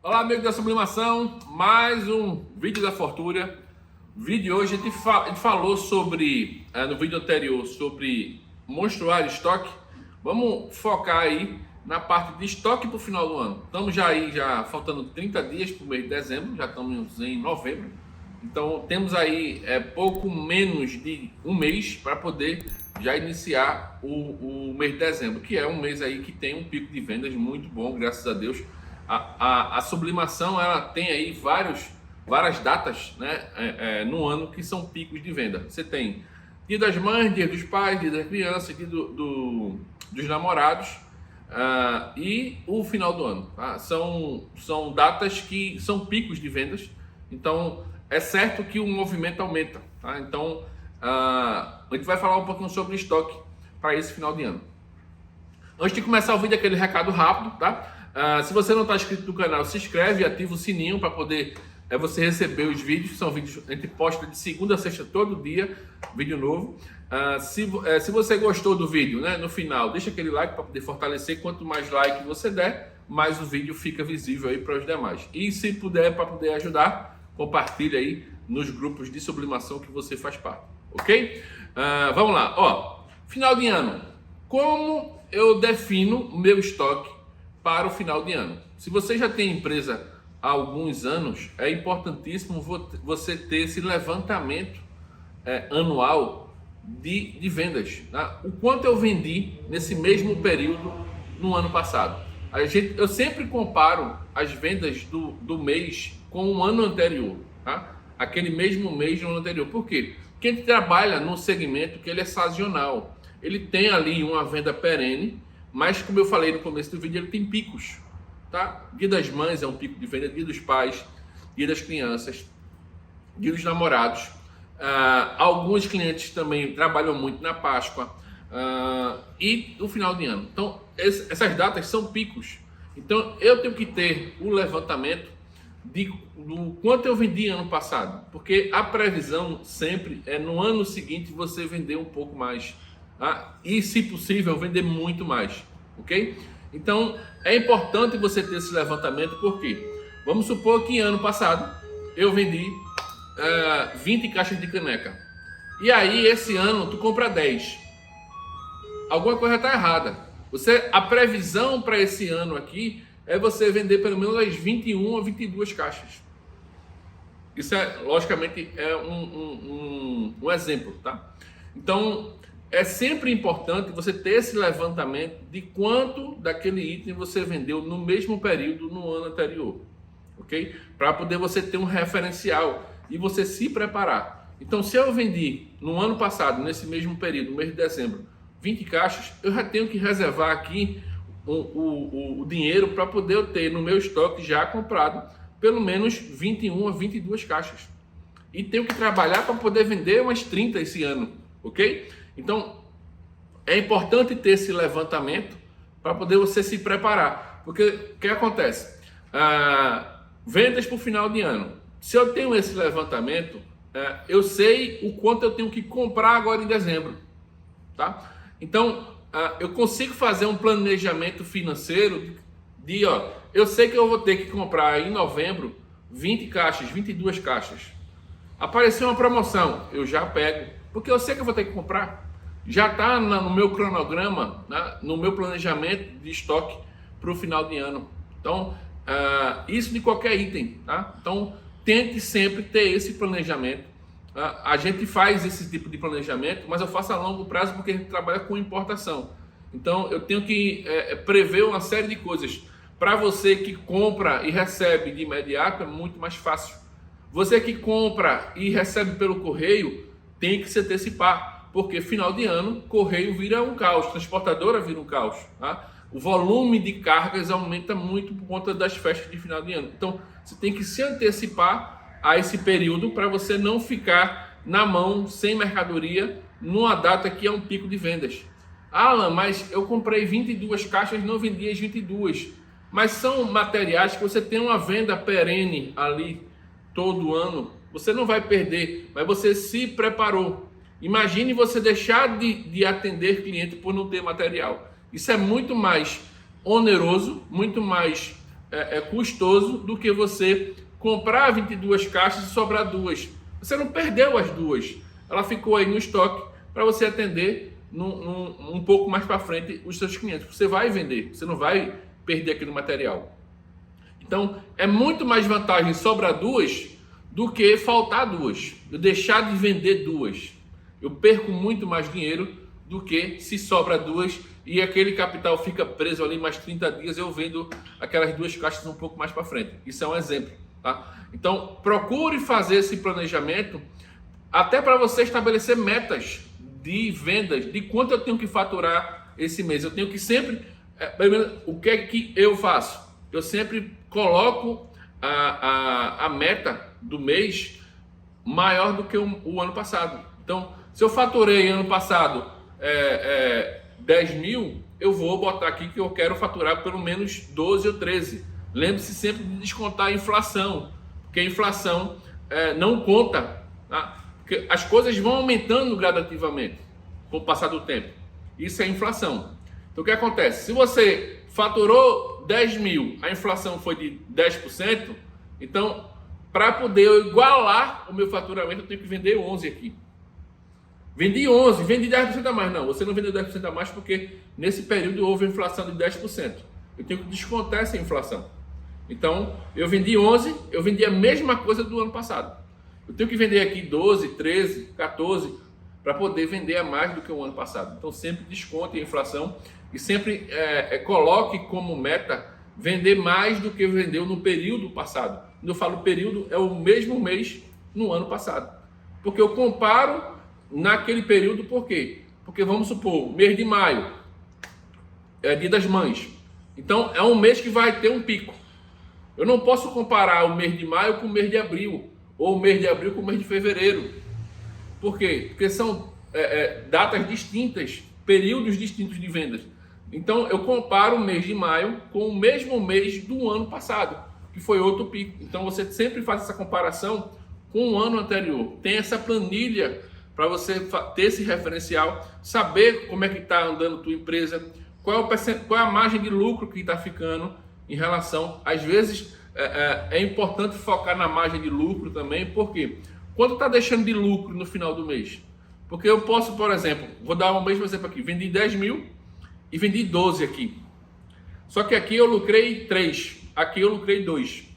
Olá, amigo da Sublimação, mais um vídeo da Fortuna. No vídeo de hoje a gente falou sobre, no vídeo anterior, sobre monstruar estoque. Vamos focar aí na parte de estoque para o final do ano. Estamos já faltando 30 dias para o mês de dezembro, já estamos em novembro. Então temos aí pouco menos de um mês para poder já iniciar o mês de dezembro, que é um mês aí que tem um pico de vendas muito bom, graças a Deus. A Sublimação, ela tem aí várias datas, né, no ano que são picos de venda. Você tem Dia das Mães, Dia dos Pais, Dia das Crianças, Dia dos Namorados e o final do ano. Tá? São datas que são picos de vendas, então é certo que o movimento aumenta. Tá? Então a gente vai falar um pouquinho sobre estoque para esse final de ano. Antes de começar o vídeo, aquele recado rápido, tá? Se você não está inscrito no canal, se inscreve e ativa o sininho para poder você receber os vídeos. São vídeos que a gente posta de segunda a sexta todo dia, vídeo novo. Se você gostou do vídeo, né, no final, deixa aquele like para poder fortalecer. Quanto mais like você der, mais o vídeo fica visível aí para os demais. E se puder, para poder ajudar, compartilha aí nos grupos de sublimação que você faz parte, ok? Vamos lá, ó, final de ano. Como eu defino o meu estoque para o final de ano? Se você já tem empresa há alguns anos, é importantíssimo você ter esse levantamento anual de vendas. Tá? O quanto eu vendi nesse mesmo período no ano passado. Eu sempre comparo as vendas do mês com o ano anterior. Tá? Aquele mesmo mês no ano anterior. Por quê? Porque a gente trabalha num segmento que ele é sazonal. Ele tem ali uma venda perene, mas como eu falei no começo do vídeo, ele tem picos. Tá? Dia das Mães é um pico de venda, Dia dos Pais, Dia das Crianças, Dia dos Namorados. Alguns clientes também trabalham muito na Páscoa e no final de ano. Então, essas datas são picos. Então, eu tenho que ter o levantamento do quanto eu vendi ano passado, porque a previsão sempre é no ano seguinte você vender um pouco mais. E, se possível, vender muito mais, ok? Então, é importante você ter esse levantamento, porque vamos supor que ano passado eu vendi 20 caixas de caneca. E aí, esse ano, tu compra 10. Alguma coisa está errada. A previsão para esse ano aqui é você vender pelo menos as 21 a 22 caixas. Isso, logicamente, é um exemplo, tá? Então, é sempre importante você ter esse levantamento de quanto daquele item você vendeu no mesmo período no ano anterior, ok? Para poder você ter um referencial e você se preparar. Então, se eu vendi no ano passado, nesse mesmo período, no mês de dezembro, 20 caixas, eu já tenho que reservar aqui o dinheiro para poder eu ter no meu estoque já comprado pelo menos 21 a 22 caixas. E tenho que trabalhar para poder vender umas 30 esse ano, ok? Então, é importante ter esse levantamento para poder você se preparar. Porque o que acontece? Vendas para o final de ano. Se eu tenho esse levantamento, eu sei o quanto eu tenho que comprar agora em dezembro. Tá? Então, eu consigo fazer um planejamento financeiro eu sei que eu vou ter que comprar em novembro 20 caixas, 22 caixas. Apareceu uma promoção, eu já pego, porque eu sei que eu vou ter que comprar. Já está no meu cronograma, né, no meu planejamento de estoque para o final de ano. Então, isso de qualquer item. Tá? Então, tente sempre ter esse planejamento. A gente faz esse tipo de planejamento, mas eu faço a longo prazo porque a gente trabalha com importação. Então, eu tenho que prever uma série de coisas. Para você que compra e recebe de imediato, é muito mais fácil. Você que compra e recebe pelo correio, tem que se antecipar. Porque final de ano, correio vira um caos, transportadora vira um caos. Tá? O volume de cargas aumenta muito por conta das festas de final de ano. Então, você tem que se antecipar a esse período para você não ficar na mão, sem mercadoria, numa data que é um pico de vendas. Alan, mas eu comprei 22 caixas e não vendi as 22. Mas são materiais que você tem uma venda perene ali todo ano. Você não vai perder, mas você se preparou. Imagine você deixar de atender cliente por não ter material. Isso é muito mais oneroso, muito mais custoso do que você comprar 22 caixas e sobrar duas. Você não perdeu as duas. Ela ficou aí no estoque para você atender um pouco mais para frente os seus clientes. Você vai vender, você não vai perder aquele material. Então, é muito mais vantagem sobrar duas do que faltar duas. Eu deixar de vender duas. Eu perco muito mais dinheiro do que se sobra duas e aquele capital fica preso ali mais 30 dias, eu vendo aquelas duas caixas um pouco mais para frente. Isso é um exemplo, tá? Então, procure fazer esse planejamento até para você estabelecer metas de vendas, de quanto eu tenho que faturar esse mês. Eu tenho que sempre, o que é que eu faço? Eu sempre coloco a meta do mês maior do que o ano passado. Então, se eu faturei ano passado 10 mil, eu vou botar aqui que eu quero faturar pelo menos 12 ou 13. Lembre-se sempre de descontar a inflação, porque a inflação não conta, tá? Porque as coisas vão aumentando gradativamente com o passar do tempo. Isso é inflação. Então o que acontece? Se você faturou 10 mil, a inflação foi de 10%, então para poder eu igualar o meu faturamento, eu tenho que vender 11 aqui. Vendi 11, vendi 10% a mais. Não, você não vendeu 10% a mais porque nesse período houve inflação de 10%. Eu tenho que descontar essa inflação. Então, eu vendi 11, eu vendi a mesma coisa do ano passado. Eu tenho que vender aqui 12, 13, 14 para poder vender a mais do que o ano passado. Então, sempre desconte a inflação e sempre coloque como meta vender mais do que vendeu no período passado. Quando eu falo período, é o mesmo mês no ano passado. Porque eu comparo naquele período, por quê? Porque vamos supor, mês de maio é Dia das Mães. Então, é um mês que vai ter um pico. Eu não posso comparar o mês de maio com o mês de abril, ou o mês de abril com o mês de fevereiro. Por quê? Porque são datas distintas, períodos distintos de vendas. Então, eu comparo o mês de maio com o mesmo mês do ano passado, que foi outro pico. Então, você sempre faz essa comparação com o ano anterior. Tem essa planilha para você ter esse referencial, saber como é que está andando a tua empresa, qual é a margem de lucro que está ficando em relação... Às vezes, é importante focar na margem de lucro também, porque quanto está deixando de lucro no final do mês? Porque eu posso, por exemplo, vou dar o mesmo exemplo aqui, vendi 10 mil e vendi 12 aqui. Só que aqui eu lucrei 3, aqui eu lucrei 2.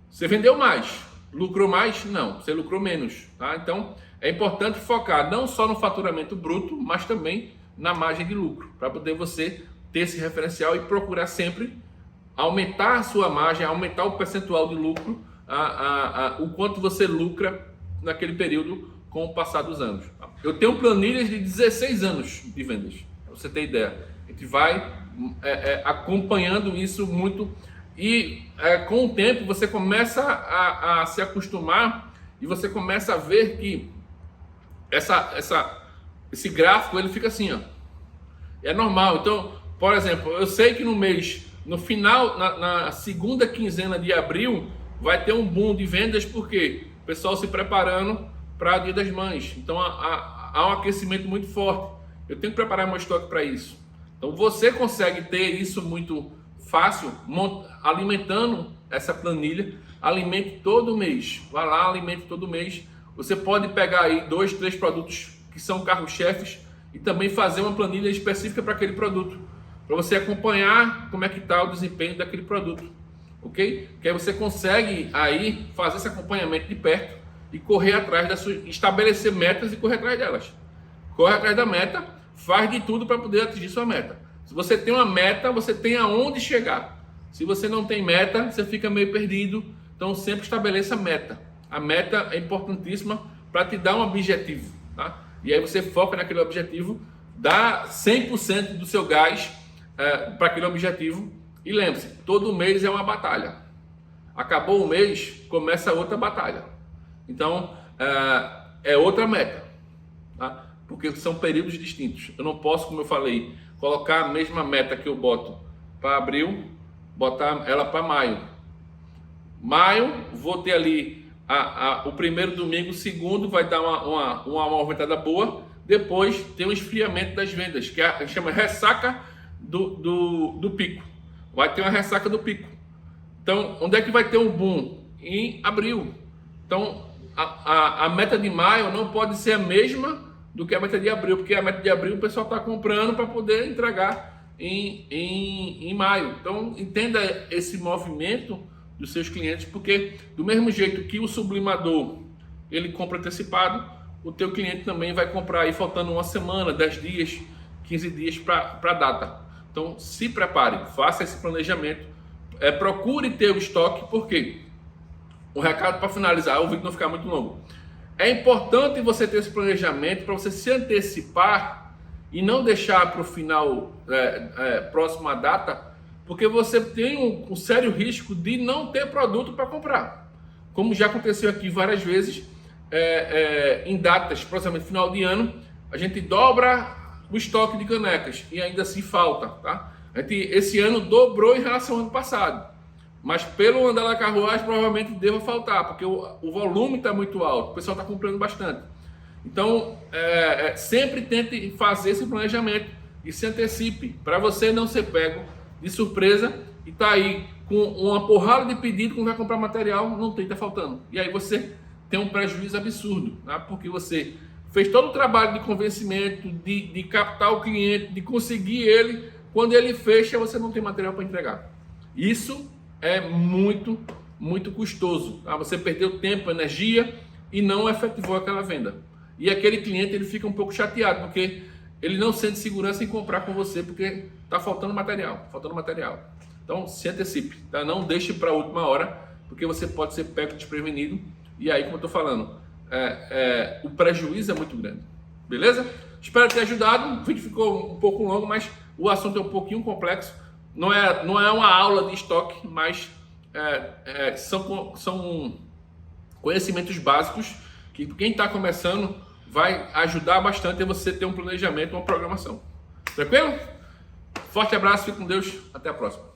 Você vendeu mais, lucrou mais? Não, você lucrou menos, tá? Então, é importante focar não só no faturamento bruto, mas também na margem de lucro, para poder você ter esse referencial e procurar sempre aumentar a sua margem, aumentar o percentual de lucro, o quanto você lucra naquele período com o passar dos anos. Eu tenho planilhas de 16 anos de vendas, para você ter ideia. A gente vai acompanhando isso muito e com o tempo você começa a se acostumar e você começa a ver que esse gráfico ele fica assim, ó. É normal. Então, por exemplo, eu sei que no final, na segunda quinzena de abril, vai ter um boom de vendas, porque o pessoal se preparando para o Dia das Mães. Então, há um aquecimento muito forte. Eu tenho que preparar meu estoque para isso. Então, você consegue ter isso muito fácil, alimentando essa planilha. Alimente todo mês. Vá lá, alimente todo mês. Você pode pegar aí 2, 3 produtos que são carro-chefes e também fazer uma planilha específica para aquele produto, para você acompanhar como é que está o desempenho daquele produto, ok? Que aí você consegue aí fazer esse acompanhamento de perto e correr atrás estabelecer metas e correr atrás delas. Corre atrás da meta, faz de tudo para poder atingir sua meta. Se você tem uma meta, você tem aonde chegar. Se você não tem meta, você fica meio perdido. Então sempre estabeleça meta. A meta é importantíssima para te dar um objetivo, tá? E aí você foca naquele objetivo, dá 100% do seu gás para aquele objetivo. E lembre-se, todo mês é uma batalha. Acabou o mês, começa outra batalha. Então, é outra meta, tá? Porque são períodos distintos. Eu não posso, como eu falei, colocar a mesma meta que eu boto para abril, botar ela para maio. Maio, vou ter ali o primeiro domingo, o segundo vai dar uma aumentada boa. Depois tem um esfriamento das vendas, que chama ressaca do pico. vai ter uma ressaca do pico. Então, onde é que vai ter um boom? Em abril. Então, a meta de maio não pode ser a mesma do que a meta de abril, porque a meta de abril o pessoal está comprando para poder entregar em maio. Então, entenda esse movimento dos seus clientes, porque do mesmo jeito que o sublimador ele compra antecipado, o teu cliente também vai comprar aí faltando uma semana, 10 dias, 15 dias para a data. Então, se prepare, faça esse planejamento, procure ter o estoque, porque o recado para finalizar, o vídeo não ficar muito longo. É importante você ter esse planejamento para você se antecipar e não deixar para o final, próximo à data, porque você tem um sério risco de não ter produto para comprar. Como já aconteceu aqui várias vezes, em datas, proximamente final de ano, a gente dobra o estoque de canecas e ainda assim falta, tá? A gente, esse ano dobrou em relação ao ano passado, mas pelo andar da carruagem provavelmente deva faltar, porque o volume está muito alto, o pessoal está comprando bastante. Então, sempre tente fazer esse planejamento e se antecipe, para você não ser pego de surpresa e tá aí com uma porrada de pedido, quando vai comprar material, não tem, tá faltando. E aí você tem um prejuízo absurdo, tá? Porque você fez todo o trabalho de convencimento, de captar o cliente, de conseguir ele, quando ele fecha, você não tem material para entregar. Isso é muito, muito custoso, tá? Você perdeu tempo, energia e não efetivou aquela venda. E aquele cliente ele fica um pouco chateado, porque ele não sente segurança em comprar com você, porque está faltando material, Então, se antecipe, tá? Não deixe para a última hora, porque você pode ser pego desprevenido. E aí, como eu estou falando, o prejuízo é muito grande. Beleza? Espero ter ajudado. O vídeo ficou um pouco longo, mas o assunto é um pouquinho complexo. Não é uma aula de estoque, mas são conhecimentos básicos que quem está começando vai ajudar bastante a você ter um planejamento, uma programação. Tranquilo? Forte abraço, fique com Deus, até a próxima.